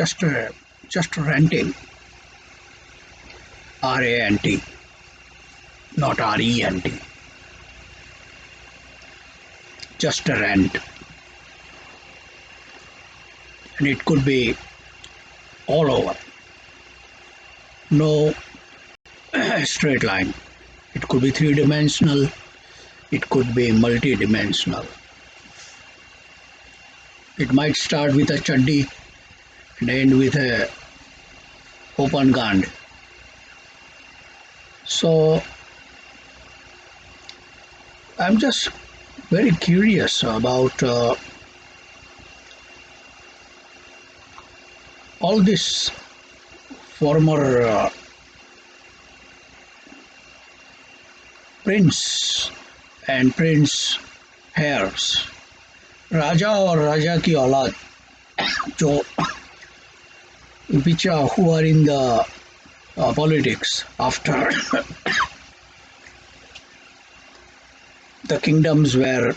just just renting, RANT, not RENT, just a rent. And it could be all over, no straight line. It could be three-dimensional, it could be multi-dimensional. It might start with a chaddi and end with a open gand. So I'm just very curious about all this former prince and prince heirs, राजा और राजा की औलाद जो who are in the politics after the kingdoms were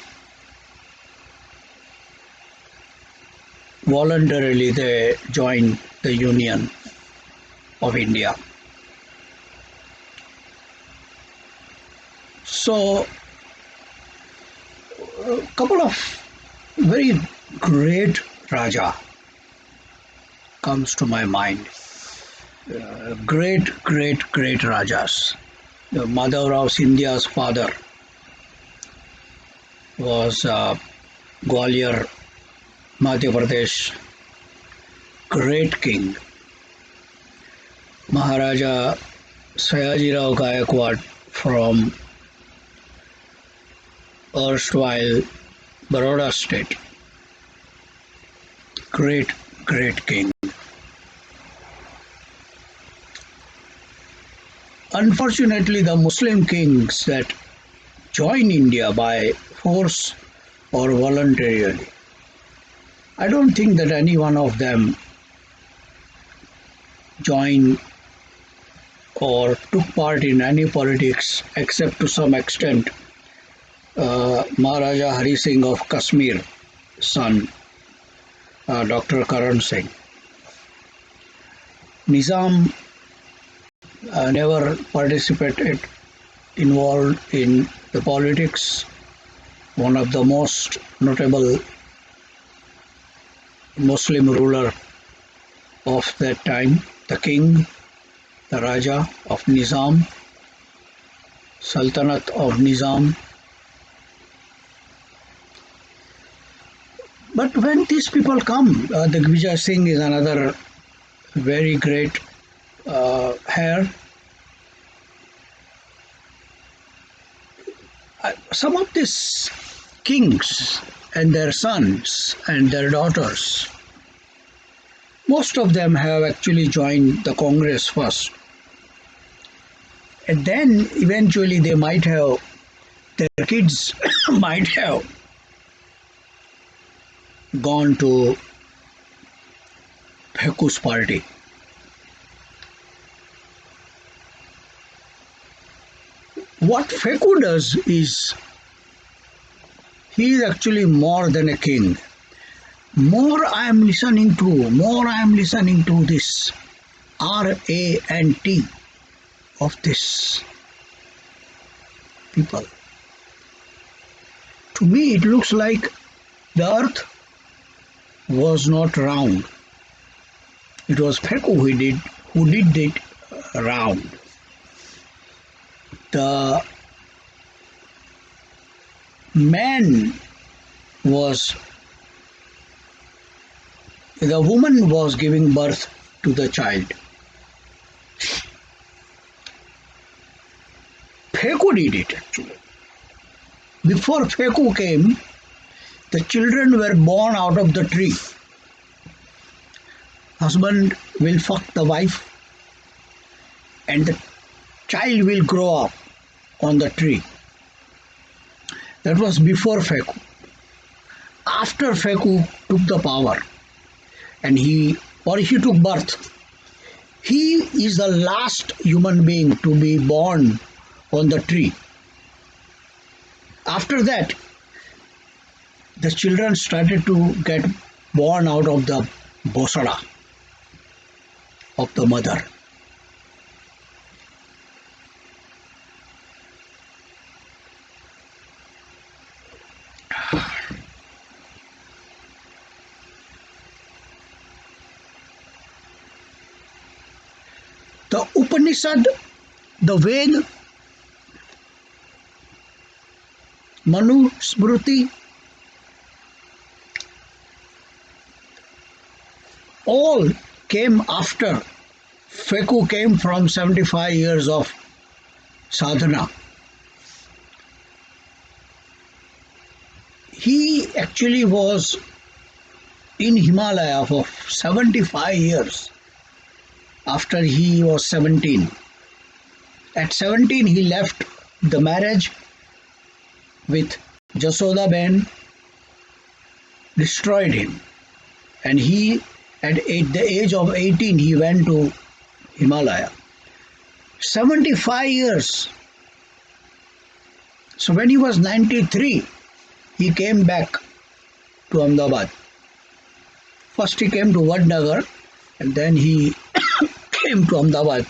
voluntarily they joined the Union of India. So a couple of very great Raja comes to my mind. Great Rajas. Madhavrao Scindia's father was Gwalior, Madhya Pradesh, great king. Maharaja Sayajirao Gaikwad from erstwhile Baroda state, great king. Unfortunately, the Muslim kings that join India by force or voluntarily, I don't think that any one of them joined or took part in any politics except to some extent Maharaja Hari Singh of Kashmir, son Dr. Karan Singh. Nizam never participated, involved in the politics. One of the most notable Muslim ruler of that time, the king, the Raja of Nizam, Sultanate of Nizam. But when these people come, Digvijay Singh is another very great heir. Some of these kings and their sons and their daughters, most of them have actually joined the Congress first. And then eventually they might have, their kids might have gone to Pheku's party. What Pheku does is, he is actually more than a king. More I am listening to this RANT of this people. To me it looks like the earth was not round. It was Pheku who did it round. The woman was giving birth to the child. Pheku did it actually. Before Pheku came, the children were born out of the tree. Husband will fuck the wife and the child will grow up on the tree. That was before Pheku. After Pheku took the power and he took birth, he is the last human being to be born on the tree. After that, the children started to get born out of the bosada. of the mother. The Upanishad, the Ved, Manu, Smriti, all came after Phaku came from 75 years of sadhana. He actually was in Himalaya for 75 years after he was 17. At 17, he left the marriage with Jasoda Ben, destroyed him, and he, at the age of 18, he went to Himalaya. 75 years. So when he was 93, he came back to Ahmedabad. First he came to Vadnagar, and then he came to Ahmedabad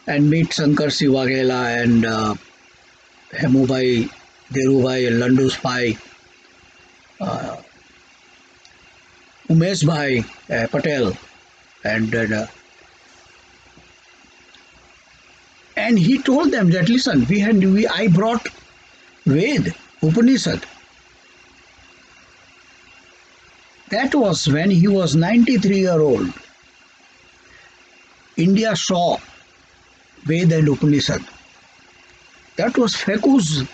and meet Shankar Singh Waghela and Hemubhai, Dhirubhai, Landus Bhai, Umesh Bhai Patel, and he told them that, listen, I brought Ved, Upanishad. That was when he was 93-year-old. India saw Ved and Upanishad. That was Phaku's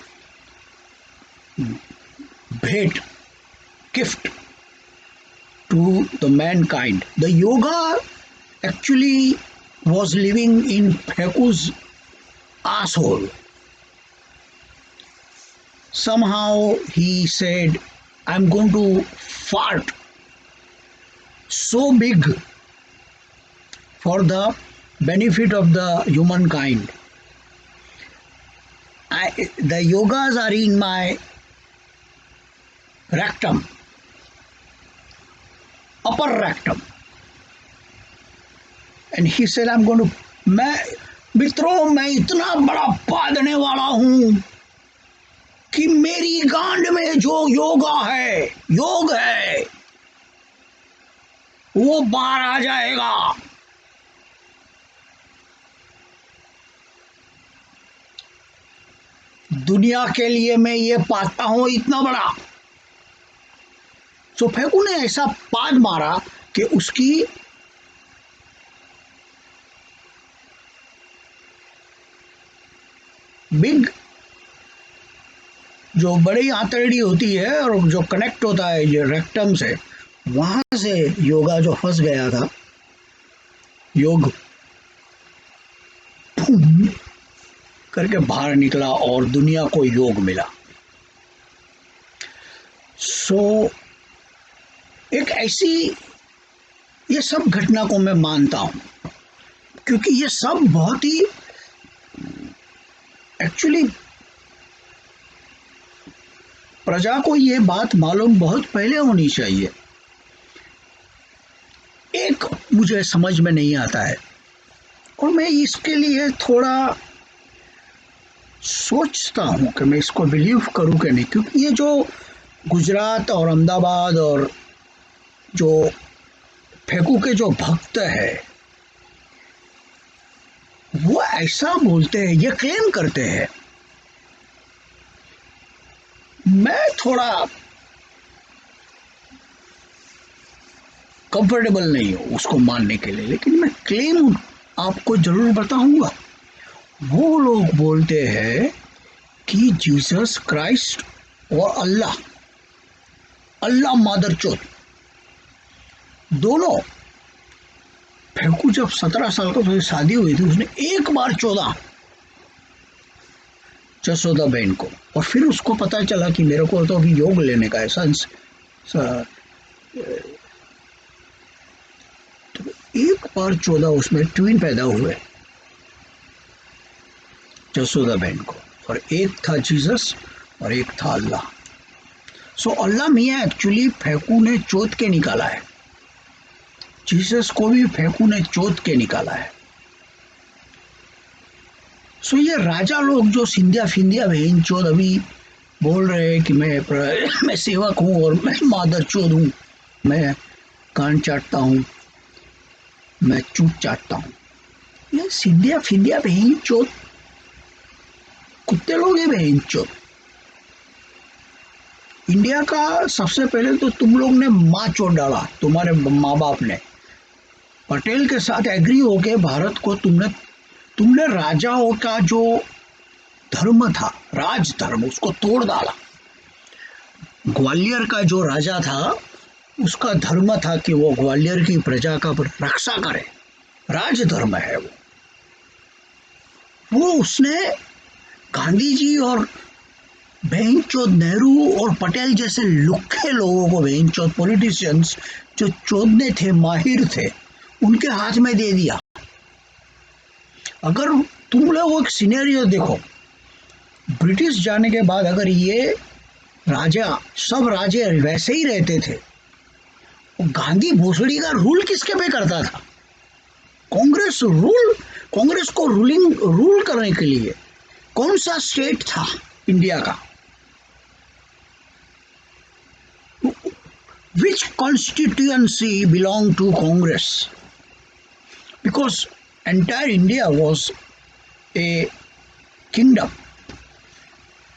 bhet, gift to the mankind. The yoga actually was living in Phaku's asshole. Somehow he said, I'm going to fart so big for the benefit of the humankind. The yogas are in my rectum, upper rectum. And he said, I'm going to, मित्रों मैं इतना बड़ा पादने वाला हूं कि मेरी गांड में जो योगा है, योग है, वो बाहर आ जाएगा. दुनिया के लिए मैं ये पाता हूं इतना बड़ा. तो फेकू ने ऐसा पाद मारा कि उसकी बिग जो बड़ी आंतड़ी होती है और जो कनेक्ट होता है ये रेक्टम से, वहां से योगा जो फंस गया था, योग करके बाहर निकला और दुनिया को योग मिला. सो एक ऐसी, ये सब घटना को मैं मानता हूं क्योंकि ये सब बहुत ही एक्चुअली प्रजा को ये बात मालूम बहुत पहले होनी चाहिए. एक मुझे समझ में नहीं आता है और मैं इसके लिए थोड़ा सोचता हूं कि मैं इसको बिलीव करूं कि नहीं, क्योंकि ये जो गुजरात और अहमदाबाद और जो फेकू के जो भक्त है वो ऐसा बोलते हैं, ये क्लेम करते हैं. मैं थोड़ा कंफर्टेबल नहीं हूं उसको मानने के लिए, लेकिन मैं क्लेम आपको जरूर बताऊंगा. वो लोग बोलते हैं कि जीसस क्राइस्ट और अल्लाह मादर चोद दोनों. फेकू जब 17 साल का तो शादी हुई थी, उसने एक बार 14 जसोदा बहन को, और फिर उसको पता चला कि मेरे को तो अभी योग लेने का है. तो एक बार 14 उसमें ट्विन पैदा हुए जसोदा बहन को, और एक था जीसस और एक था अल्लाह. सो अल्लाह मियाँ एक्चुअली फेकू ने चोद के निकाला है. जीसस को भी फेकू ने चोद के निकाला है। सो ये राजा लोग जो सिंधिया फिंदिया बहन चोद अभी बोल रहे हैं कि मैं सेवक हूँ और मैं मादर चोद हूँ, मैं कान चाटता हूँ, मैं चूत चाटता हूँ, ये सिंधिया फिंदिया बहन चोद कुत्ते लोग हैं बहन चोद। इंडिया का सबसे पहले तो तुम लोग ने माँ चोद डाला, तुम्हारे माँ बाप ने पटेल के साथ एग्री होके भारत को तुमने राजाओं का जो धर्म था, राज धर्म, उसको तोड़ डाला। ग्वालियर का जो राजा था उसका धर्म था कि वो ग्वालियर की प्रजा का रक्षा करे, राज धर्म है वो उसने गांधी जी और बहनचोद नेहरू और पटेल जैसे लुक्खे लोगों को, बहनचोद पॉलिटिशियंस जो चोदने थे, माहिर थे, उनके हाथ में दे दिया। अगर तुम लोग एक सिनेरियो देखो, ब्रिटिश जाने के बाद अगर ये राजा, सब राजे वैसे ही रहते थे, गांधी भोसड़ी का रूल किसके पे करता था? कांग्रेस को रूल करने के लिए कौन सा स्टेट था इंडिया का? Which constituency belonged to Congress? Because entire India was a kingdom,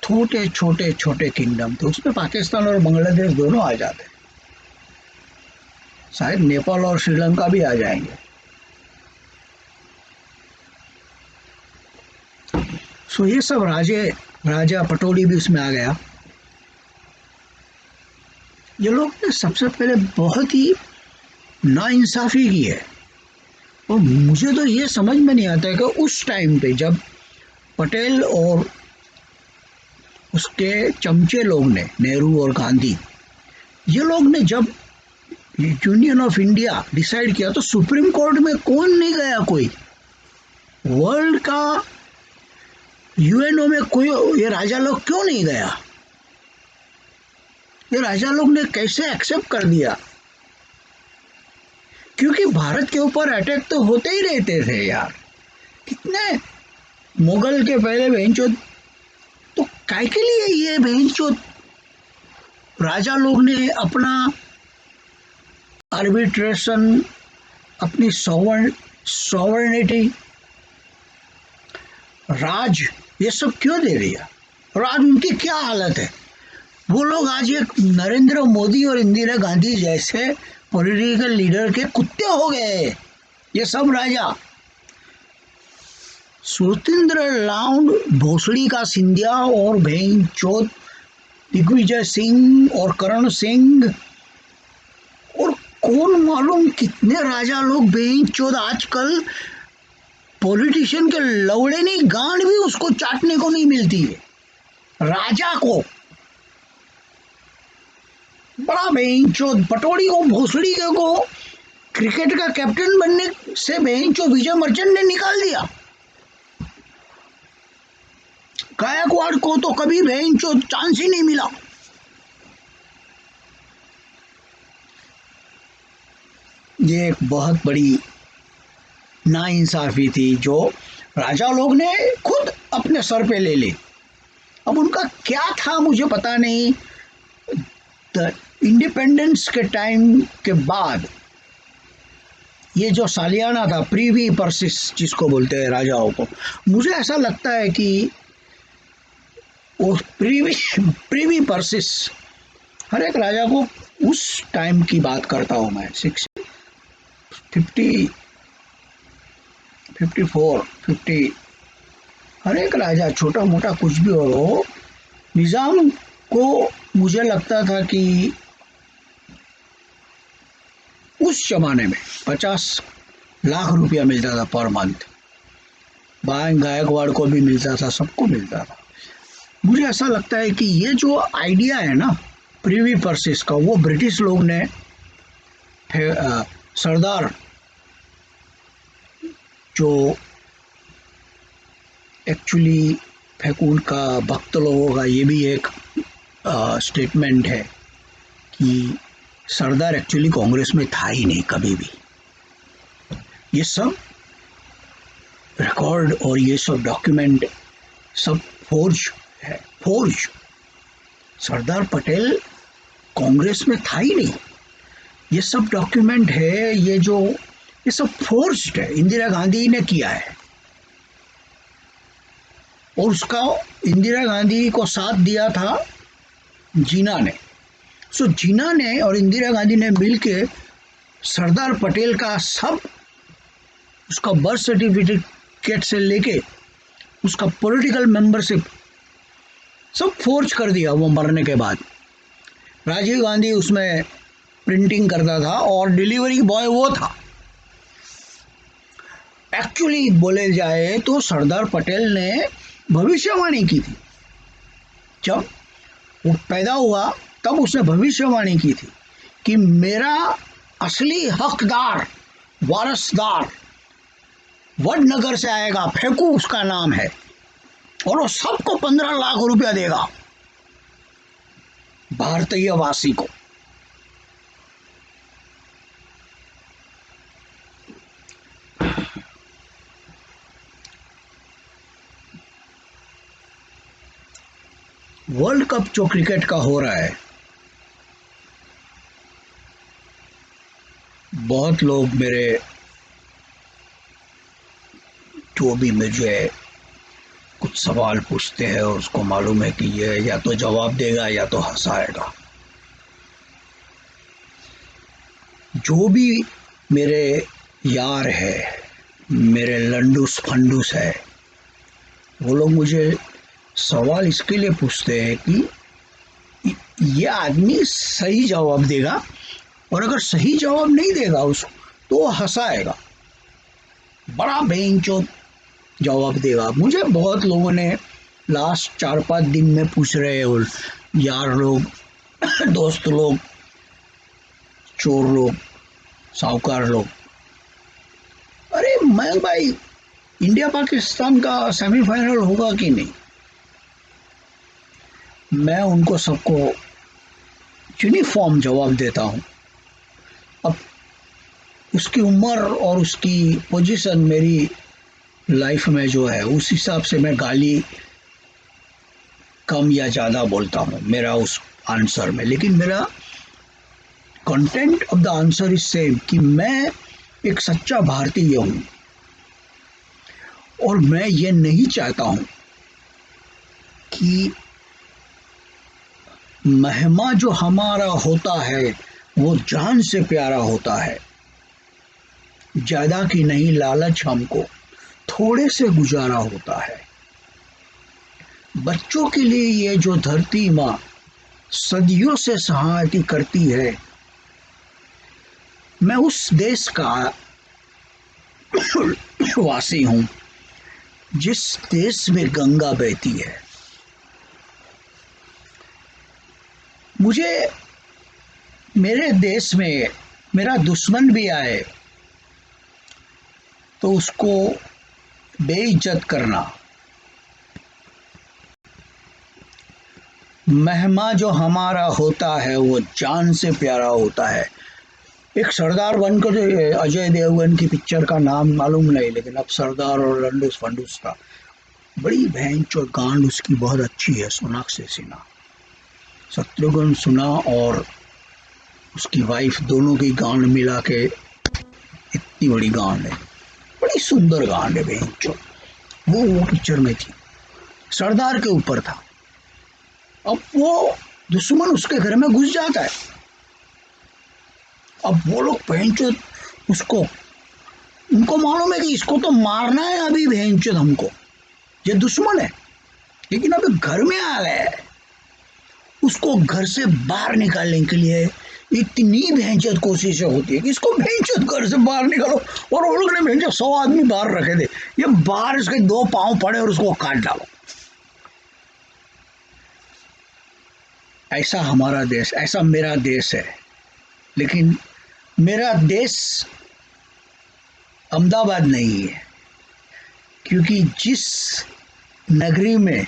छोटे छोटे छोटे किंगडम थे, उसमें पाकिस्तान और बांग्लादेश दोनों आ जाते, शायद नेपाल और श्रीलंका भी आ जाएंगे। सो ये सब राजा पटोली भी इसमें आ गया। ये लोग ने सबसे पहले बहुत ही नाइंसाफी की है, और मुझे तो ये समझ में नहीं आता है कि उस टाइम पे जब पटेल और उसके चमचे लोग ने, नेहरू और गांधी, ये लोग ने जब यूनियन ऑफ इंडिया डिसाइड किया तो सुप्रीम कोर्ट में कौन नहीं गया? कोई वर्ल्ड का यूएनओ में कोई ये राजा लोग क्यों नहीं गया? ये राजा लोग ने कैसे एक्सेप्ट कर दिया? क्योंकि भारत के ऊपर अटैक तो होते ही रहते थे यार, कितने मुगल के पहले बहनचोद, तो काय के लिए ये बहनचोद राजा लोग ने अपना आर्बिट्रेशन, अपनी सॉवरेनिटी, राज, ये सब क्यों दे दिया? और आज उनकी क्या हालत है? वो लोग आज एक नरेंद्र मोदी और इंदिरा गांधी जैसे पॉलिटिकल लीडर के कुत्ते हो गए, ये सब राजा। सुरेंद्र लाउंड भोसड़ी का सिंधिया और बहन चोद दिग्विजय सिंह और करण सिंह और कौन मालूम कितने राजा लोग बहन चोद आजकल पॉलिटिशियन के लवड़े नहीं, गांड भी उसको चाटने को नहीं मिलती है, राजा को। बड़ा बहनचोद पटौड़ी को, भोसड़ी के को क्रिकेट का कैप्टन बनने से बहनचोद विजय मर्चेंट ने निकाल दिया। गायकवाड़ को तो कभी बहनचोद चांस ही नहीं मिला। ये एक बहुत बड़ी नाइंसाफी थी जो राजा लोग ने खुद अपने सर पे ले ली। अब उनका क्या था मुझे पता नहीं। इंडिपेंडेंस के टाइम के बाद ये जो सालियाना था, प्रीवी पर्सिस जिसको बोलते हैं राजाओं को, मुझे ऐसा लगता है कि वो प्रीवी पर्सिस हर एक राजा को, उस टाइम की बात करता हूँ मैं, 50 54 50, हर एक राजा छोटा मोटा कुछ भी हो, निज़ाम को मुझे लगता था कि उस जमाने में 50 लाख रुपया मिलता था पर मंथ। गायकवाड़ को भी मिलता था, सबको मिलता था। मुझे ऐसा लगता है कि ये जो आइडिया है ना प्रीवी पर्सिस का, वो ब्रिटिश लोग ने सरदार जो एक्चुअली फैकून का भक्त लोगों का ये भी एक स्टेटमेंट है कि सरदार एक्चुअली कांग्रेस में था ही नहीं कभी भी। ये सब रिकॉर्ड और ये सब डॉक्यूमेंट सब फोर्ज है, फोर्ज। सरदार पटेल कांग्रेस में था ही नहीं। ये सब डॉक्यूमेंट है, ये सब फोर्स्ड है, इंदिरा गांधी ने किया है। और उसका इंदिरा गांधी को साथ दिया था जीना ने। सो जीना ने और इंदिरा गांधी ने मिलके सरदार पटेल का सब, उसका बर्थ सर्टिफिकेट से लेके उसका पॉलिटिकल मेंबरशिप सब फोर्ज कर दिया वो मरने के बाद। राजीव गांधी उसमें प्रिंटिंग करता था और डिलीवरी बॉय वो था। एक्चुअली बोले जाए तो सरदार पटेल ने भविष्यवाणी की थी। जब वो पैदा हुआ तब उसने भविष्यवाणी की थी कि मेरा असली हकदार, वारसदार वडनगर से आएगा, फेकू उसका नाम है, और वो सबको 15 लाख रुपया देगा, भारतीय वासी को। वर्ल्ड कप जो क्रिकेट का हो रहा है, बहुत लोग मेरे जो भी मुझे कुछ सवाल पूछते हैं और उसको मालूम है कि ये या तो जवाब देगा या तो हंसाएगा। जो भी मेरे यार है, मेरे लंडूस फंडूस है, वो लोग मुझे सवाल इसके लिए पूछते हैं कि ये आदमी सही जवाब देगा, और अगर सही जवाब नहीं देगा उसको तो वो हंसाएगा, बड़ा बेंचो जवाब देगा। मुझे बहुत लोगों ने लास्ट 4-5 दिन में पूछ रहे हैं, और यार लोग दोस्त लोग, चोर लोग, साहूकार लोग, अरे मयंक भाई इंडिया पाकिस्तान का सेमीफाइनल होगा कि नहीं। मैं उनको सबको यूनिफॉर्म जवाब देता हूँ। अब उसकी उम्र और उसकी पोजीशन मेरी लाइफ में जो है, उस हिसाब से मैं गाली कम या ज़्यादा बोलता हूँ मेरा उस आंसर में, लेकिन मेरा content of the answer is same कि मैं एक सच्चा भारतीय हूँ, और मैं ये नहीं चाहता हूँ कि मेहमा जो हमारा होता है वो जान से प्यारा होता है। ज़्यादा की नहीं लालच हमको, थोड़े से गुजारा होता है। बच्चों के लिए ये जो धरती माँ सदियों से सहायता करती है, मैं उस देश का वासी हूँ जिस देश में गंगा बहती है। मुझे मेरे देश में मेरा दुश्मन भी आए तो उसको बेइज्जत करना, मेहमा जो हमारा होता है वो जान से प्यारा होता है। एक सरदार बनकर जो अजय देवगन की पिक्चर का नाम मालूम नहीं, लेकिन अब सरदार और लंडूस फंडूस का बड़ी भैंस और गांड उसकी बहुत अच्छी है, सोनाक्षी सिन्हा, शत्रुघ्न सिन्हा और उसकी वाइफ दोनों की गांड मिला के इतनी बड़ी गांड है, बड़ी सुंदर गांड है भैंस। वो पिक्चर में थी, सरदार के ऊपर था। अब वो दुश्मन उसके घर में घुस जाता है, अब वो लोग भैंचोद उसको, उनको मालूम है कि इसको तो मारना है अभी भैंचोद हमको, ये दुश्मन है, लेकिन अभी घर में आ गया है। उसको घर से बाहर निकालने के लिए इतनी भैंचोद कोशिशें होती है कि इसको भैंचोद घर से बाहर निकालो, और वो लोग ने भैंचोद 100 आदमी बाहर रखे थे, ये बाहर इसके 2 पांव पड़े और उसको काट डालो। ऐसा हमारा देश, ऐसा मेरा देश है। लेकिन मेरा देश अहमदाबाद नहीं है, क्योंकि जिस नगरी में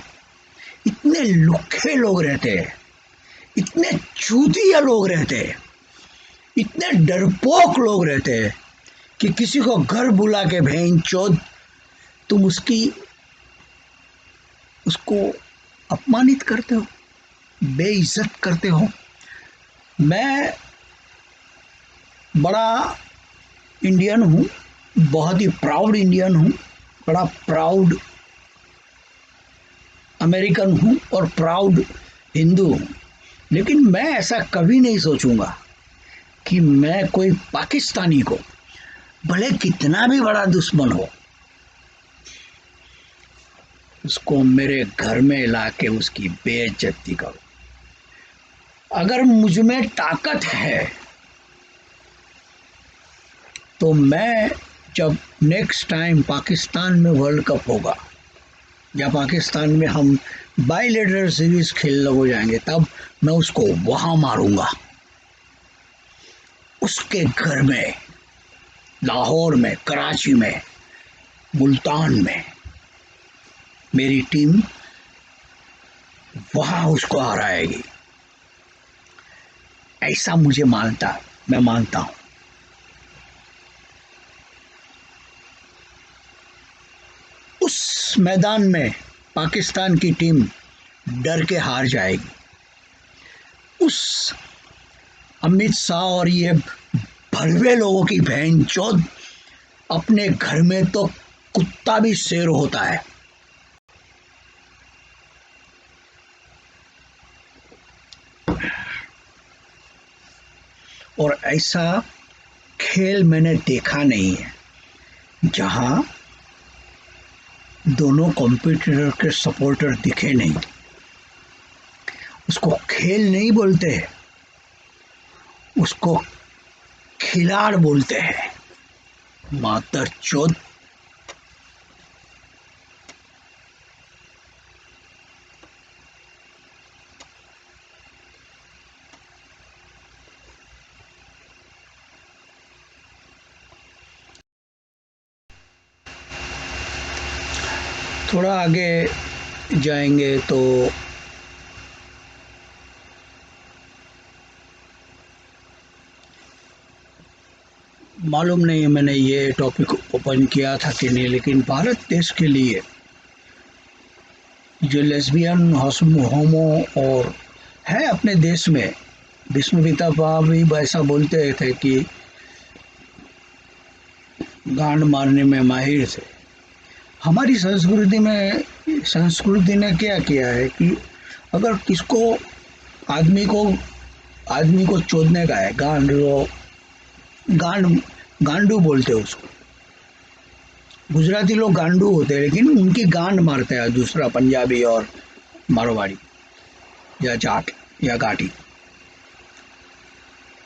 इतने लुखे लोग रहते हैं, इतने चूतिया लोग रहते हैं, इतने डरपोक लोग रहते हैं, कि किसी को घर बुला के भें चोद तुम उसको अपमानित करते हो, बेइज्जत करते हो। मैं बड़ा इंडियन हूँ, बहुत ही प्राउड इंडियन हूँ, बड़ा प्राउड अमेरिकन हूँ और प्राउड हिंदू हूँ, लेकिन मैं ऐसा कभी नहीं सोचूंगा कि मैं कोई पाकिस्तानी को, भले कितना भी बड़ा दुश्मन हो, उसको मेरे घर में लाके उसकी बेइज्जती करूं। अगर मुझ में ताकत है तो मैं जब नेक्स्ट टाइम पाकिस्तान में वर्ल्ड कप होगा या पाकिस्तान में हम बाइलेटरल सीरीज खेलने हो जाएंगे, तब मैं उसको वहां मारूंगा, उसके घर में, लाहौर में, कराची में, मुल्तान में। मेरी टीम वहां उसको हराएगी, ऐसा मैं मानता हूं। उस मैदान में पाकिस्तान की टीम डर के हार जाएगी। उस अमित शाह और ये भड़वे लोगों की बहन चौथ, अपने घर में तो कुत्ता भी शेर होता है। और ऐसा खेल मैंने देखा नहीं है जहां दोनों कॉम्पिटिटर के सपोर्टर दिखे नहीं। उसको खेल नहीं बोलते हैं, उसको खिलाड़ बोलते हैं। मातर चौथ। थोड़ा आगे जाएंगे तो मालूम नहीं मैंने ये टॉपिक ओपन किया था कि नहीं, लेकिन भारत देश के लिए जो लेस्बियन, होमो और है अपने देश में, विष्णु पिता भी ऐसा बोलते थे कि गांड मारने में माहिर थे। हमारी संस्कृति ने क्या किया है कि अगर किसको आदमी को आदमी को चोदने का है, गांड गांडू बोलते हैं उसको। गुजराती लोग गांडू होते हैं, लेकिन उनकी गांड मारते हैं दूसरा पंजाबी और मारवाड़ी या जाट या घाटी।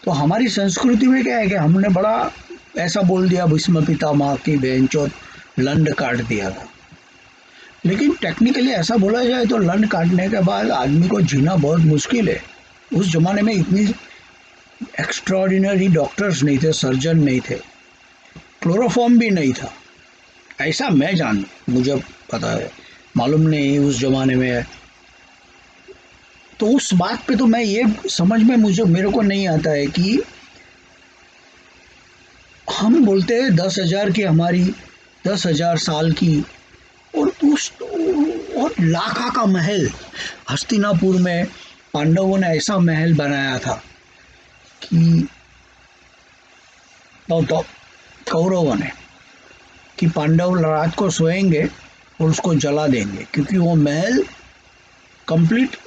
तो हमारी संस्कृति में क्या है कि हमने बड़ा ऐसा बोल दिया, भीष्म पितामह की बेंचो लंड काट दिया था। लेकिन टेक्निकली ऐसा बोला जाए तो लंड काटने के बाद आदमी को जीना बहुत मुश्किल है। उस जमाने में इतनी एक्स्ट्राऑर्डिनरी डॉक्टर्स नहीं थे, सर्जन नहीं थे, क्लोरोफॉर्म भी नहीं था, ऐसा मुझे पता है, मालूम नहीं उस जमाने में। तो उस बात पे तो मैं ये समझ में मेरे को नहीं आता है कि हम बोलते हैं 10,000 की, हमारी 10,000 साल की, और लाखा का महल। हस्तिनापुर में पांडवों ने ऐसा महल बनाया था कि तो कौरवों ने कि पांडव रात को सोएंगे और उसको जला देंगे, क्योंकि वो महल कंप्लीट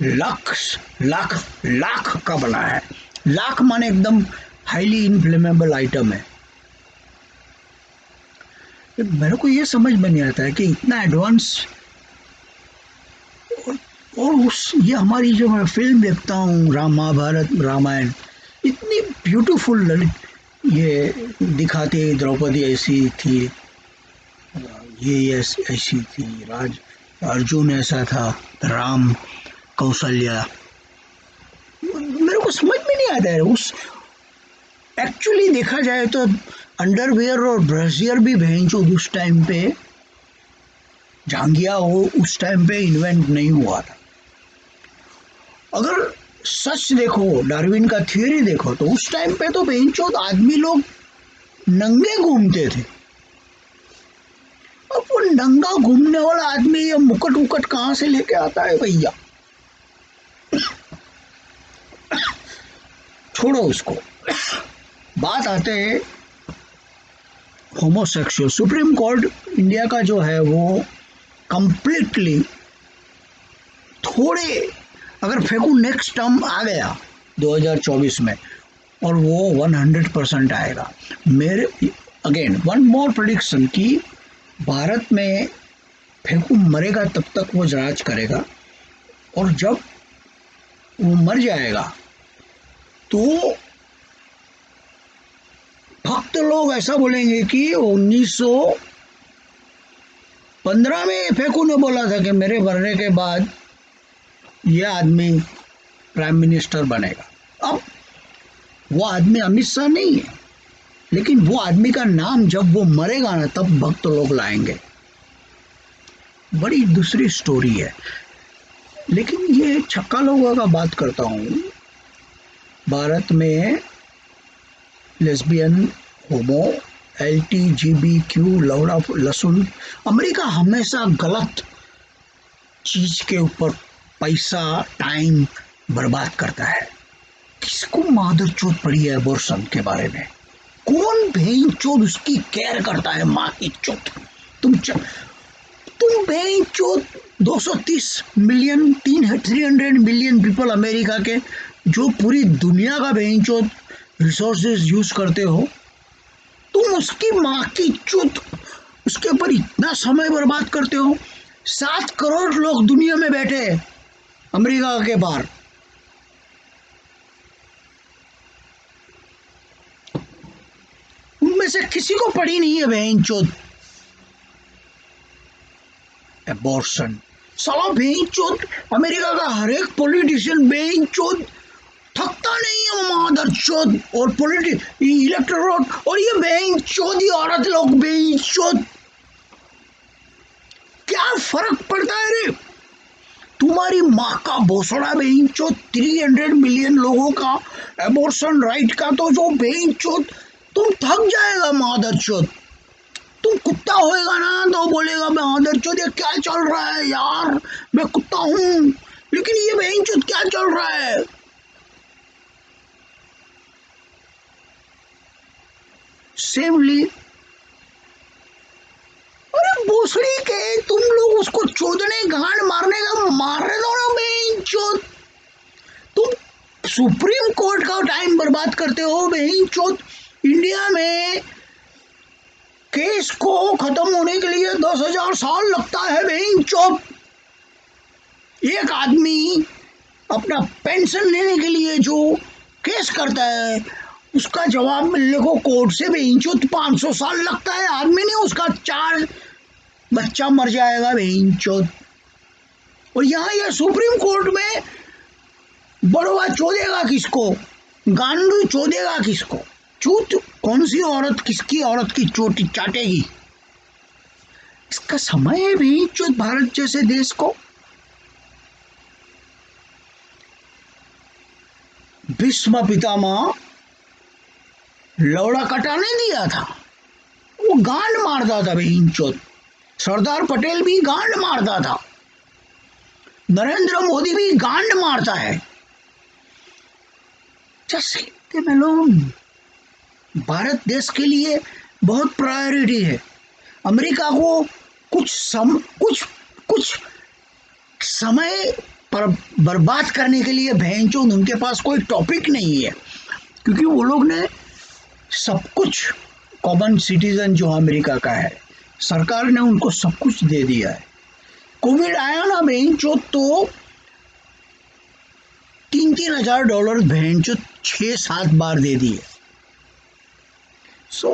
लाख लाख लाख का बना है। लाख माने एकदम हाईली इनफ्लेमेबल आइटम है। मेरे को ये समझ में नहीं आता है कि इतना एडवांस, और ये हमारी जो मैं फिल्म देखता हूँ, महाभारत, रामायण, इतनी ब्यूटीफुल ये दिखाते, द्रौपदी ऐसी थी, ये ऐसी थी, अर्जुन ऐसा था, राम, कौशल्या। मेरे को समझ में नहीं आता है। उस एक्चुअली देखा जाए तो अंडरवियर और ब्रेसियर भी भेंचो उस टाइम पे जांघिया हो, उस टाइम पे इन्वेंट नहीं हुआ था। अगर सच देखो, डार्विन का थियरी देखो, तो उस टाइम पे तो भेंचो आदमी लोग नंगे घूमते थे। अब वो नंगा घूमने वाला आदमी ये मुकुट मुकुट कहाँ से लेके आता है भैया? छोड़ो उसको। बात आते हैं होमोसेक्सुअल। सुप्रीम कोर्ट इंडिया का जो है वो कंप्लीटली, थोड़े अगर फेंकू नेक्स्ट टर्म आ गया 2024 में, और वो 100% आएगा। मेरे अगेन वन मोर प्रेडिक्शन कि भारत में फेंकू मरेगा तब तक वो राज करेगा, और जब वो मर जाएगा तो भक्त लोग ऐसा बोलेंगे कि 1915 में फेंकू ने बोला था कि मेरे मरने के बाद ये आदमी प्राइम मिनिस्टर बनेगा। अब वो आदमी अमित शाह नहीं है, लेकिन वो आदमी का नाम जब वो मरेगा ना तब भक्त लोग लाएंगे। बड़ी दूसरी स्टोरी है। लेकिन ये छक्का लोगों का बात करता हूँ, भारत में लेस्बियन, होमो, LGBTQ, लौड़ा लहसुन, अमेरिका हमेशा गलत चीज के ऊपर पैसा टाइम बर्बाद करता है। किसको मादर चोट पड़ी है अबॉर्शन के बारे में? कौन भेड़ चोट उसकी केयर करता है? माँ की चोट। तुम भेड़ चोट 230 मिलियन 300 मिलियन पीपल अमेरिका के, जो पूरी दुनिया का भेड़ चोट रिसोर्सेज यूज करते हो, तुम उसकी माँ की चोट उसके ऊपर इतना समय बर्बाद करते हो। 7 करोड़ लोग दुनिया में बैठे अमेरिका के बाहर, उनमें से किसी को पड़ी नहीं है बहन चोद एबॉर्शन। साला बहन चोद अमेरिका का हर एक पॉलिटिशियन बहन चोद थकता नहीं है मादर चोद, और इलेक्टोरेट, और ये बहन चोद औरत लोग बहन चोद, क्या फर्क पड़ता है रे? तुम्हारी माँ का भोसड़ा बहन चोद 300 मिलियन लोगों का एबॉर्शन राइट का, तो जो बहन चोद तुम थक जाएगा मादर चोद। तुम कुत्ता होएगा ना तो बोलेगा मादर चोद ये क्या चल रहा है यार, मैं कुत्ता हूँ, लेकिन ये बहन चोद क्या चल रहा है? सेमली, अरे भोसड़ी के तुम लोग उसको चोदने गांड मारने का मारने दो ना बहन चोद। तुम सुप्रीम कोर्ट का टाइम बर्बाद करते हो बहन चोद। इंडिया में केस को खत्म होने के लिए 10,000 साल लगता है बहन चोद। एक आदमी अपना पेंशन लेने के लिए जो केस करता है, उसका जवाब मिलने को कोर्ट से बहन चोद 500 साल लगता है। आदमी नहीं, उसका 4 बच्चा मर जाएगा बहन चोद। और यहाँ ये सुप्रीम कोर्ट में बड़वा चोदेगा किसको? गांडू चोदेगा किसको? चूत कौन सी औरत किसकी औरत की चोटी चाटेगी? इसका समय है भी चोद भारत जैसे देश को। भीष्म पितामह लौड़ा कटाने दिया था, वो गांड मारता था बहन चोद। सरदार पटेल भी गांड मारता था, नरेंद्र मोदी भी गांड मारता है। जस्ट मेलोन, भारत देश के लिए बहुत प्रायोरिटी है। अमेरिका को कुछ समय पर बर्बाद करने के लिए भैंचोद उनके पास कोई टॉपिक नहीं है, क्योंकि वो लोग ने सब कुछ, कॉमन सिटीजन जो अमेरिका का है, सरकार ने उनको सब कुछ दे दिया है। कोविड आया ना भैंचोद तो 3-3 हजार डॉलर भैंचोद 6-7 बार दे दिए। सो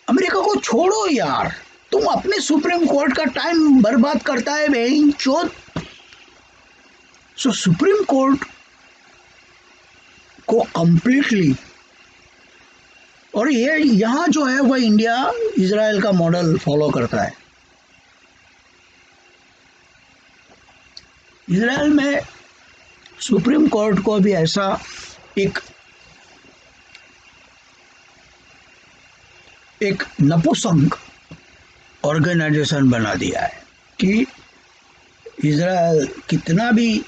अमेरिका को छोड़ो यार, तुम अपने सुप्रीम कोर्ट का टाइम बर्बाद करता है भैंचोद। सो सुप्रीम कोर्ट को कंप्लीटली, और ये यहाँ जो है वह इंडिया इजराइल का मॉडल फॉलो करता है। इजराइल में सुप्रीम कोर्ट को भी ऐसा एक एक नपुंसक ऑर्गेनाइजेशन बना दिया है कि इज़राइल कितना भी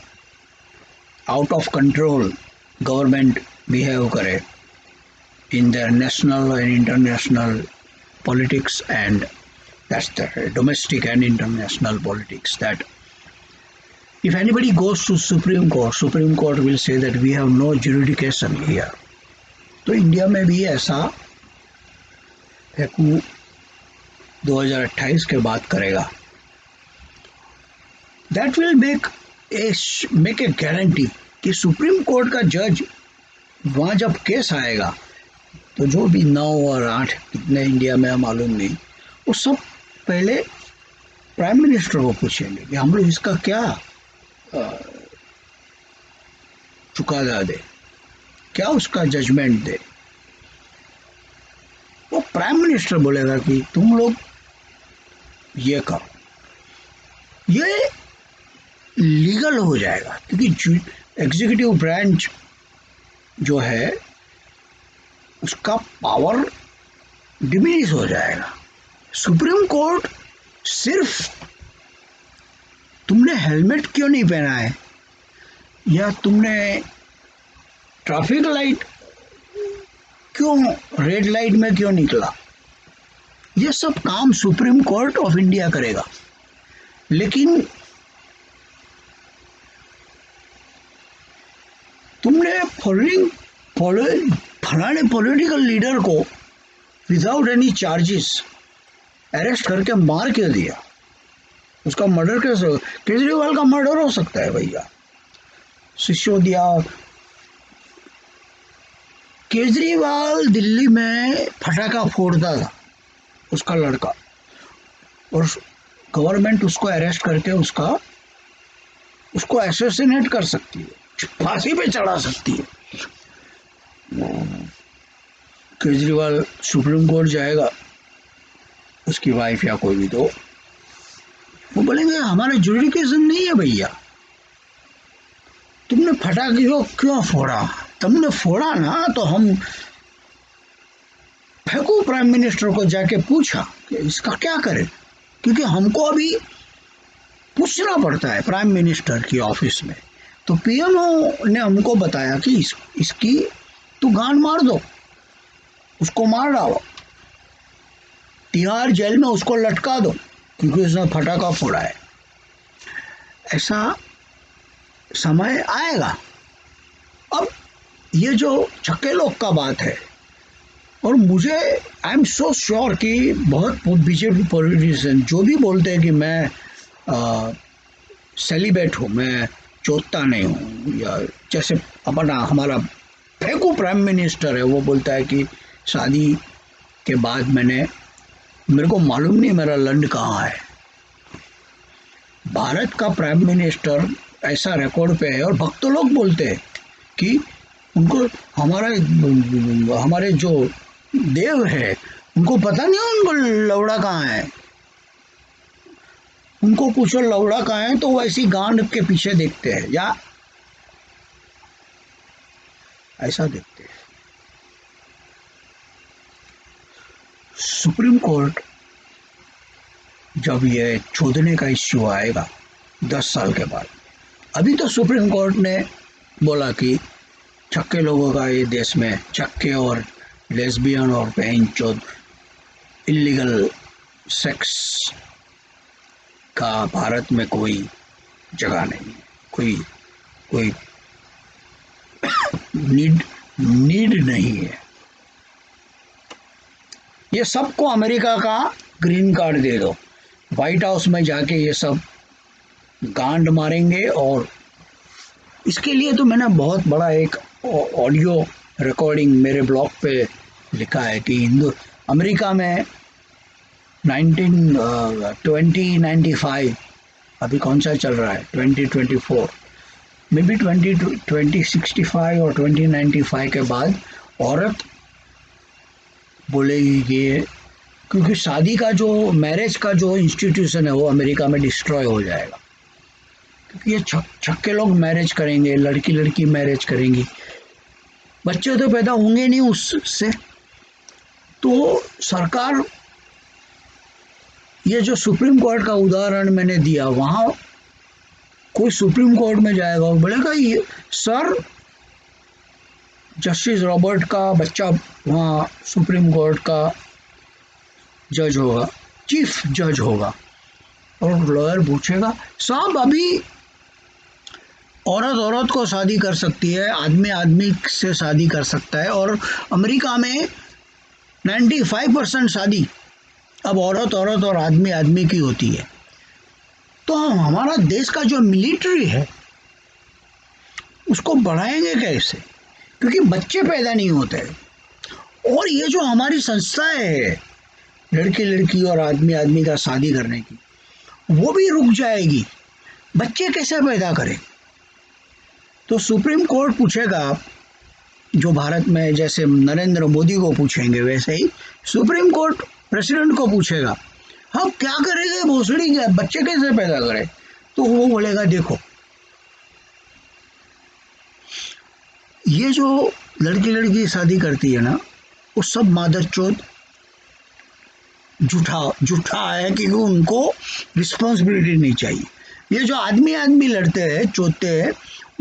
out of control government behave करे in their national and international politics, and that's the domestic and international politics, that if anybody goes to Supreme Court will say that we have no jurisdiction here. तो India में भी ऐसा फेकू 2028 के बाद करेगा. That will make a guarantee कि supreme court का जज वहाँ जब केस आएगा तो जो भी 9 और 8 कितने इंडिया में मालूम नहीं, वो सब पहले प्राइम मिनिस्टर को पूछेंगे कि हम लोग इसका क्या चुकादा दे, क्या उसका जजमेंट दे. वो प्राइम मिनिस्टर बोलेगा कि तुम लोग ये करो, ये लीगल हो जाएगा क्योंकि एग्जीक्यूटिव ब्रांच जो है उसका पावर डिमिनिश हो जाएगा. सुप्रीम कोर्ट सिर्फ तुमने हेलमेट क्यों नहीं पहना है या तुमने ट्रैफिक लाइट क्यों रेड लाइट में क्यों निकला, ये सब काम सुप्रीम कोर्ट ऑफ इंडिया करेगा. लेकिन तुमने फलाने पॉलिटिकल लीडर को विदाउट एनी चार्जेस अरेस्ट करके मार क्यों दिया, उसका मर्डर कैसे हो? केजरीवाल का मर्डर हो सकता है भैया. सिसोदिया, केजरीवाल दिल्ली में फटाका फोड़ता था उसका लड़का, और गवर्नमेंट उसको अरेस्ट करके उसको असैसिनेट कर सकती है, फांसी पे चढ़ा सकती है. केजरीवाल सुप्रीम कोर्ट जाएगा, उसकी वाइफ या कोई भी, तो वो बोलेंगे हमारा जुडिकेशन नहीं है भैया, तुमने फटाके को क्यों फोड़ा, तुमने फोड़ा ना तो हम फेंको. प्राइम मिनिस्टर को जाके पूछा कि इसका क्या करें, क्योंकि हमको अभी पूछना पड़ता है प्राइम मिनिस्टर की ऑफिस में. तो पीएमओ ने हमको बताया कि इसकी तू गांड मार दो, उसको मार डालो, तिहाड़ जेल में उसको लटका दो क्योंकि उसने फटाका फोड़ा है. ऐसा समय आएगा. अब ये जो छक्के लोग का बात है, और मुझे आई एम सो श्योर कि बहुत बीजेपी पॉलिटिशियन जो भी बोलते हैं कि मैं सेलिब्रेट हूँ, मैं चोटता नहीं हूँ, या जैसे हमारा फेंकू प्राइम मिनिस्टर है, वो बोलता है कि शादी के बाद मेरे को मालूम नहीं मेरा लंड कहाँ है. भारत का प्राइम मिनिस्टर ऐसा रिकॉर्ड पे है, और भक्त लोग बोलते हैं कि उनको हमारे जो देव है उनको पता नहीं उनको लौड़ा कहाँ है. उनको पूछो लौड़ा कहाँ है तो वो ऐसी गांड के पीछे देखते हैं या ऐसा देखते हैं. सुप्रीम कोर्ट जब ये छोड़ने का इश्यू आएगा 10 साल के बाद, अभी तो सुप्रीम कोर्ट ने बोला कि छक्के लोगों का ये देश में, छक्के और लेस्बियन और बहन चौथ इलीगल सेक्स का भारत में कोई जगह नहीं है, कोई नीड नहीं है. ये सबको अमेरिका का ग्रीन कार्ड दे दो, व्हाइट हाउस में जाके ये सब गांड मारेंगे. और इसके लिए तो मैंने बहुत बड़ा एक ऑडियो रिकॉर्डिंग मेरे ब्लॉग पे लिखा है कि अमेरिका में 2095, अभी कौन सा चल रहा है 2024, मे बी 2065 और 2095 के बाद औरत बोलेगी कि, क्योंकि शादी का जो मैरिज का जो इंस्टीट्यूशन है वो अमेरिका में डिस्ट्रॉय हो जाएगा, क्योंकि ये छक्के लोग मैरिज करेंगे, लड़की मैरिज करेंगी, बच्चे तो पैदा होंगे नहीं उससे. तो सरकार, ये जो सुप्रीम कोर्ट का उदाहरण मैंने दिया, वहाँ कोई सुप्रीम कोर्ट में जाएगा और बोलेगा ये सर, जस्टिस रॉबर्ट का बच्चा वहाँ सुप्रीम कोर्ट का जज होगा, चीफ जज होगा, और लॉयर पूछेगा साहब अभी औरत औरत को शादी कर सकती है, आदमी आदमी से शादी कर सकता है, और अमेरिका में 95% शादी अब औरत औरत और आदमी आदमी की होती है। तो हम हमारा देश का जो मिलिट्री है उसको बढ़ाएंगे कैसे, क्योंकि बच्चे पैदा नहीं होते हैं। और ये जो हमारी संस्थाएं है लड़की लड़की और आदमी आदमी का शादी करने की, वो भी रुक जाएगी, बच्चे कैसे पैदा करें। तो सुप्रीम कोर्ट पूछेगा, जो भारत में जैसे नरेंद्र मोदी को पूछेंगे वैसे ही सुप्रीम कोर्ट प्रेसिडेंट को पूछेगा, हम क्या करेंगे भोसड़ी के बच्चे कैसे पैदा करें। तो वो बोलेगा देखो, ये जो लड़की लड़की शादी करती है ना, वो सब मादरचोद झूठा है, क्योंकि उनको रिस्पॉन्सिबिलिटी नहीं चाहिए। ये जो आदमी आदमी लड़ते हैं चोदते हैं,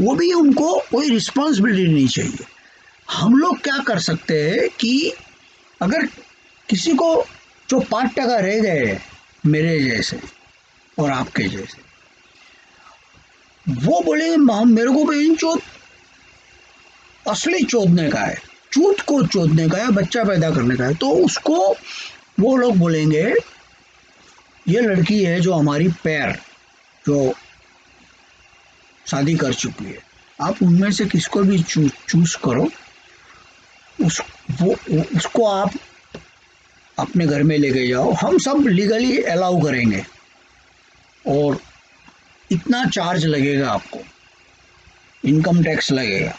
वो भी उनको कोई रिस्पॉन्सिबिलिटी नहीं चाहिए। हम लोग क्या कर सकते हैं कि अगर किसी को जो 5% रह गए हैं मेरे जैसे और आपके जैसे, वो बोले मेरे को बहन चोद असली चोदने का है, चूत को चोदने का है, बच्चा पैदा करने का है, तो उसको वो लोग बोलेंगे ये लड़की है जो हमारी पैर जो शादी कर चुकी है, आप उनमें से किसको भी चूज करो, उसको आप अपने घर में लेके जाओ, हम सब लीगली अलाउ करेंगे, और इतना चार्ज लगेगा आपको, इनकम टैक्स लगेगा,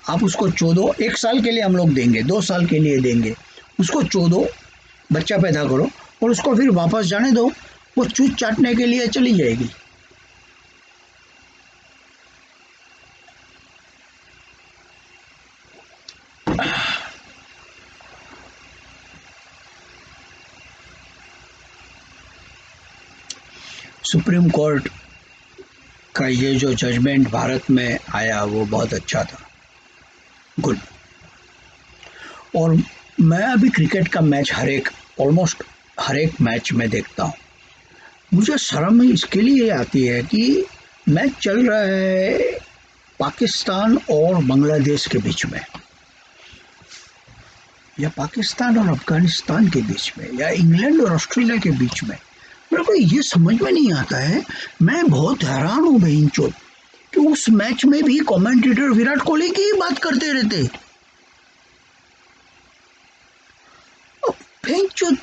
आप उसको चोदो, 1 साल के लिए हम लोग देंगे, 2 साल के लिए देंगे, उसको चोदो, बच्चा पैदा करो, और उसको फिर वापस जाने दो, वो चूत चाटने के लिए चली जाएगी। सुप्रीम कोर्ट का ये जो जजमेंट भारत में आया वो बहुत अच्छा था, गुड। और मैं अभी क्रिकेट का मैच ऑलमोस्ट हर एक मैच में देखता हूँ। मुझे शर्म इसके लिए आती है कि मैच चल रहा है पाकिस्तान और बांग्लादेश के बीच में, या पाकिस्तान और अफगानिस्तान के बीच में, या इंग्लैंड और ऑस्ट्रेलिया के बीच में, मेरे को ये समझ में नहीं आता है। मैं बहुत हैरान हूँ बहनचोद कि उस मैच में भी कमेंटेटर विराट कोहली की ही बात करते रहते। बहनचोद,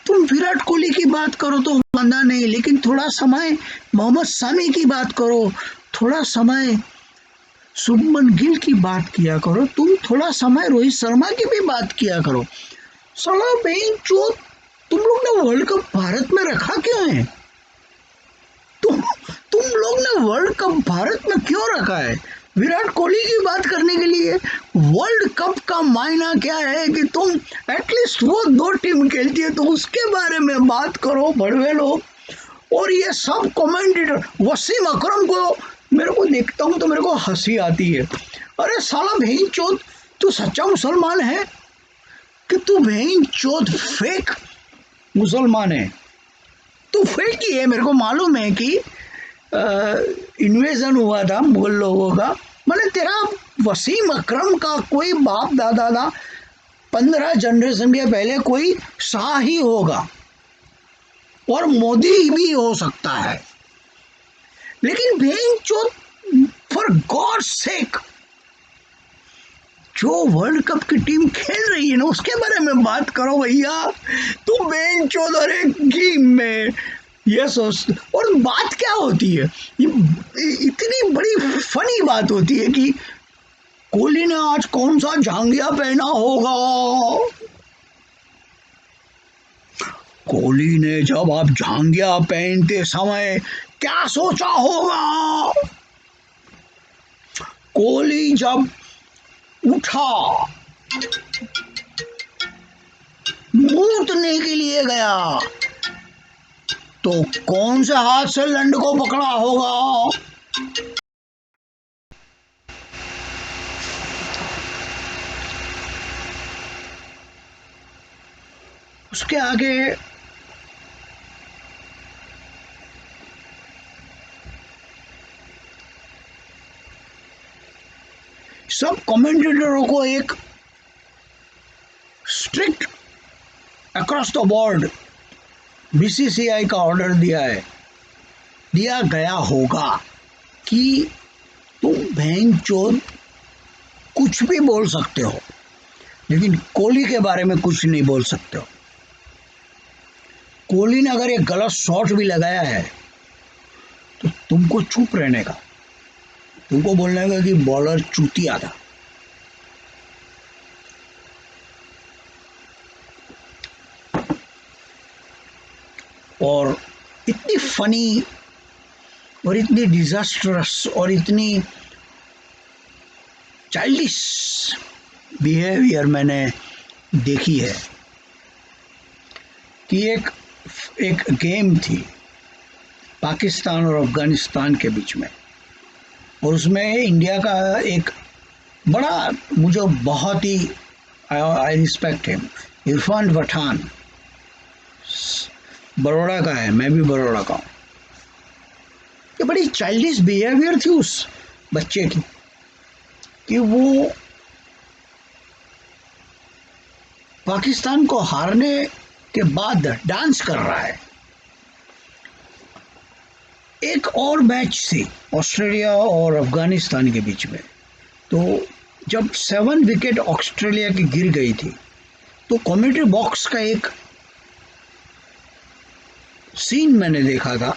तुम विराट कोहली की बात करो तो बंदा नहीं, लेकिन थोड़ा समय मोहम्मद सामी की बात करो, थोड़ा समय शुभमन गिल की बात किया करो, तुम थोड़ा समय रोहित शर्मा की भी बात किया करो। साला बहनचोद, तुम लोग ने वर्ल्ड कप भारत में रखा क्यों है? तुम लोग ने वर्ल्ड कप भारत में क्यों रखा है? विराट कोहली की बात करने के लिए? वर्ल्ड कप का मायना क्या है कि तुम एटलीस्ट वो 2 टीम खेलती है तो उसके बारे में बात करो बड़वे लोग। और ये सब कमेंटेटर, वसीम अकरम को मेरे को देखता हूँ तो मेरे को हंसी आती है। अरे साला बहनचोद, तू सच्चा मुसलमान है कि तू बहनचोद फेक मुसलमान है? तू फेक ही है। मेरे को मालूम है कि इन्वेजन हुआ था मुगल लोगों का, मैंने तेरा वसीम अकरम का कोई बाप दादा था 15 जनरेशन के पहले कोई शाह ही होगा, और मोदी भी हो सकता है, लेकिन बहनचोद फॉर गॉड सेक जो वर्ल्ड कप की टीम खेल रही है ना उसके बारे में बात करो भैया। तू बहनचोद हर एक गेम में ये सोच, और बात क्या होती है, ये इतनी बड़ी फनी बात होती है कि कोहली ने आज कौन सा जांघिया पहना होगा, कोहली ने जब आप जांघिया पहनते समय क्या सोचा होगा, कोहली जब उठा मूतने के लिए गया तो कौन से हाथ से लंड को पकड़ा होगा? उसके आगे सब कमेंटेटरों को एक strict across the board BCCI का ऑर्डर दिया गया होगा कि तुम भैंचोद कुछ भी बोल सकते हो, लेकिन कोहली के बारे में कुछ नहीं बोल सकते हो। कोहली ने अगर एक गलत शॉट भी लगाया है तो तुमको चुप रहने का, तुमको बोलने का कि बॉलर चूतिया था। और इतनी फनी और इतनी डिजास्टरस और इतनी चाइल्डिश बिहेवियर मैंने देखी है कि एक गेम थी पाकिस्तान और अफगानिस्तान के बीच में, और उसमें इंडिया का एक बड़ा, मुझे बहुत ही I respect him, Irfan Pathan, Baroda का है, मैं भी बड़ौदा का हूँ। ये बड़ी चाइल्डिश बिहेवियर थी उस बच्चे की कि वो पाकिस्तान को हारने के बाद डांस कर रहा है। एक और मैच थी ऑस्ट्रेलिया और अफगानिस्तान के बीच में, तो जब 7 विकेट ऑस्ट्रेलिया की गिर गई थी तो कमेंट्री बॉक्स का एक सीन मैंने देखा था।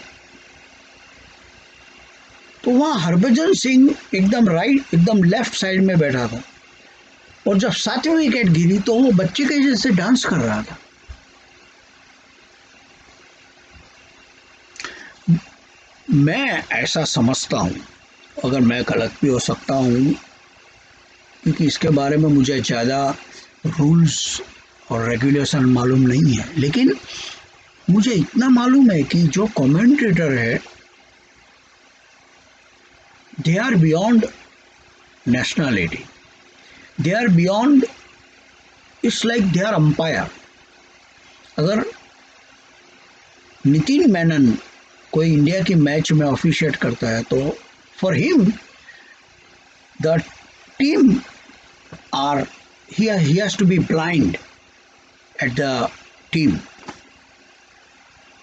तो वहाँ हरभजन सिंह एकदम लेफ्ट साइड में बैठा था, और जब 7वीं विकेट गिरी तो वो बच्चे के जैसे डांस कर रहा था। मैं ऐसा समझता हूँ, अगर मैं गलत भी हो सकता हूँ क्योंकि इसके बारे में मुझे ज़्यादा रूल्स और रेगुलेशन मालूम नहीं है, लेकिन मुझे इतना मालूम है कि जो कमेंटेटर है they are beyond nationality, they are beyond, it's like they are umpire. अगर नितिन मेनन कोई इंडिया की मैच में ऑफिशिएट करता है तो for him the team are he has to be blind at the team।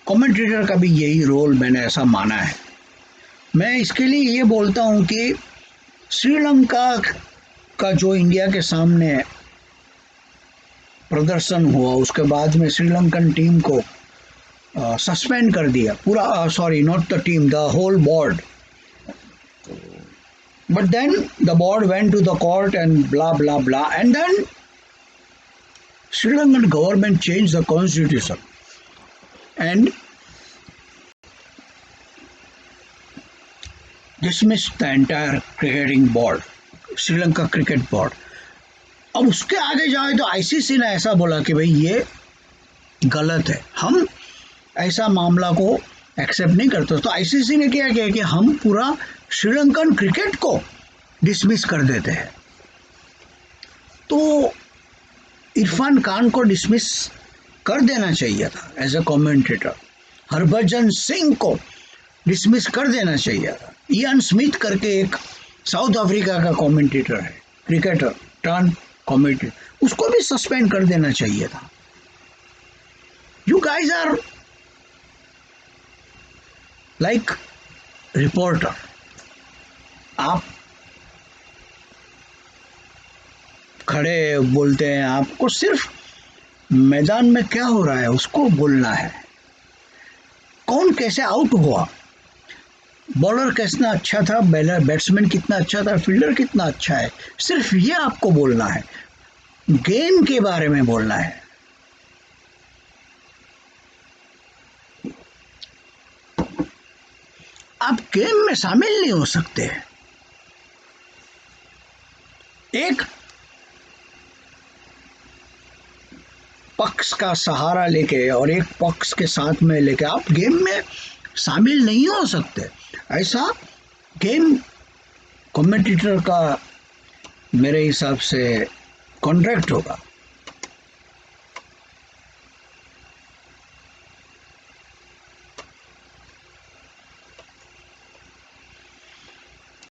Commentator का भी यही रोल मैंने ऐसा माना है। मैं इसके लिए ये बोलता हूँ कि श्रीलंका का जो इंडिया के सामने प्रदर्शन हुआ, उसके बाद में श्रीलंकन टीम को सस्पेंड कर दिया पूरा, sorry not the team, the whole board, but then the board went to the court and blah blah blah, and then Sri Lankan government changed the constitution and dismissed the entire cricketing board, Sri Lanka cricket board। अब उसके आगे जाए तो ICC ने ऐसा बोला कि भाई ये गलत है, हम ऐसा मामला को एक्सेप्ट नहीं करते। तो आईसीसी ने क्या किया कि हम पूरा श्रीलंकन क्रिकेट को डिसमिस कर देते हैं। तो इरफान खान को डिसमिस कर देना चाहिए था as a commentator, Harbhajan Singh को डिसमिस कर देना चाहिए था। इयान स्मिथ करके एक साउथ अफ्रीका का कमेंटेटर है, क्रिकेटर टर्न कमेंटेटर, उसको भी सस्पेंड कर देना चाहिए था। You guys are like reporter, आप खड़े बोलते हैं, आपको सिर्फ मैदान में क्या हो रहा है उसको बोलना है, कौन कैसे आउट हुआ, बॉलर कितना अच्छा था, बैट्समैन कितना अच्छा था, फील्डर कितना अच्छा है, सिर्फ ये आपको बोलना है, गेम के बारे में बोलना है। आप गेम में शामिल नहीं हो सकते। एक पक्ष का सहारा लेके और एक पक्ष के साथ में लेके आप गेम में शामिल नहीं हो सकते। ऐसा गेम कमेंटेटर का मेरे हिसाब से कॉन्ट्रैक्ट होगा।